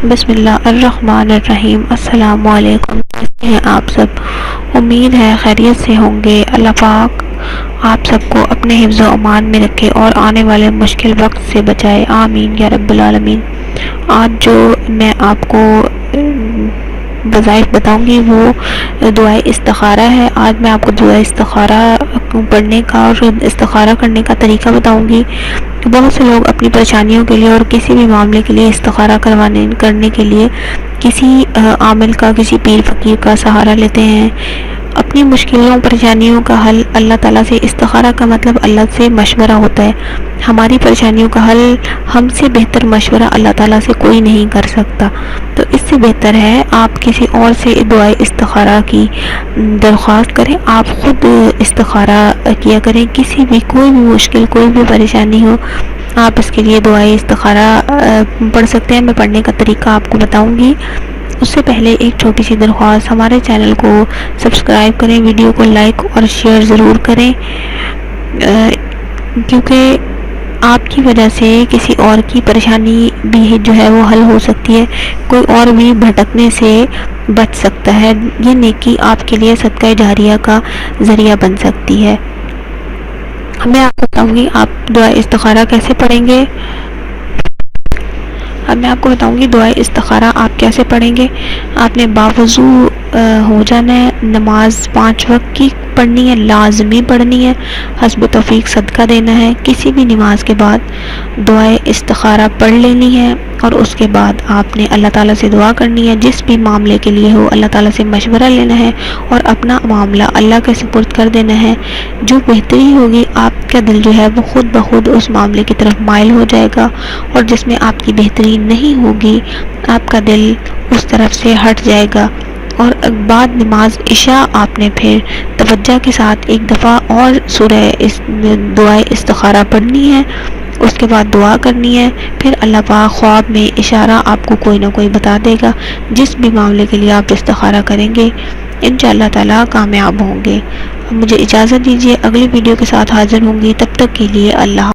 بسم اللہ الرحمن الرحیم۔ السلام علیکم، کیسے ہیں آپ سب؟ امید ہے خیریت سے ہوں گے۔ اللہ پاک آپ سب کو اپنے حفظ و امان میں رکھے اور آنے والے مشکل وقت سے بچائے، آمین یا رب العالمین۔ آج جو میں آپ کو وظائف بتاؤں گی وہ دعائے استخارہ ہے۔ آج میں آپ کو دعائے استخارہ پڑھنے کا اور استخارہ کرنے کا طریقہ بتاؤں گی۔ بہت سے لوگ اپنی پریشانیوں کے لیے اور کسی بھی معاملے کے لیے استخارہ کرنے کے لیے کسی عامل کا، کسی پیر فقیر کا سہارا لیتے ہیں۔ اپنی مشکلوں پریشانیوں کا حل اللہ تعالیٰ سے، استخارہ کا مطلب اللہ سے مشورہ ہوتا ہے۔ ہماری پریشانیوں کا حل ہم سے بہتر مشورہ اللہ تعالیٰ سے کوئی نہیں کر سکتا، تو اس سے بہتر ہے آپ کسی اور سے دعائے استخارہ کی درخواست کریں۔ آپ خود استخارہ کیا کریں، کسی بھی کوئی بھی مشکل، کوئی بھی پریشانی ہو، آپ اس کے لیے دعائے استخارہ پڑھ سکتے ہیں۔ میں پڑھنے کا طریقہ آپ کو بتاؤں گی۔ اس سے پہلے ایک چھوٹی سی درخواست، ہمارے چینل کو سبسکرائب کریں، ویڈیو کو لائک اور شیئر ضرور کریں، کیونکہ آپ کی وجہ سے کسی اور کی پریشانی بھی جو ہے وہ حل ہو سکتی ہے، کوئی اور بھی بھٹکنے سے بچ سکتا ہے۔ یہ نیکی آپ کے لیے صدقہ جاریہ کا ذریعہ بن سکتی ہے۔ میں آپ کو بتاؤں گی آپ دعا استخارہ کیسے پڑھیں گے۔ اب میں آپ کو بتاؤں گی دعا استخارہ آپ کیسے پڑھیں گے۔ آپ نے باوضو ہو جانا ہے، نماز 5 وقت کی پڑھنی ہے، لازمی پڑھنی ہے، حسب توفیق صدقہ دینا ہے۔ کسی بھی نماز کے بعد دعائے استخارہ پڑھ لینی ہے، اور اس کے بعد آپ نے اللہ تعالیٰ سے دعا کرنی ہے، جس بھی معاملے کے لیے ہو اللہ تعالیٰ سے مشورہ لینا ہے اور اپنا معاملہ اللہ کے سپرد کر دینا ہے۔ جو بہتری ہوگی، آپ کا دل جو ہے وہ خود بخود اس معاملے کی طرف مائل ہو جائے گا، اور جس میں آپ کی بہتری نہیں ہوگی آپ کا دل اس طرف سے ہٹ جائے گا۔ اور بعد نماز عشاء آپ نے پھر توجہ کے ساتھ ایک دفعہ اور سورہ دعائے استخارہ پڑھنی ہے، اس کے بعد دعا کرنی ہے۔ پھر اللہ پاک خواب میں اشارہ آپ کو کوئی نہ کوئی بتا دے گا، جس بھی معاملے کے لیے آپ استخارہ کریں گے انشاءاللہ تعالیٰ کامیاب ہوں گے۔ مجھے اجازت دیجیے، اگلی ویڈیو کے ساتھ حاضر ہوں گی، تب تک کے لیے اللہ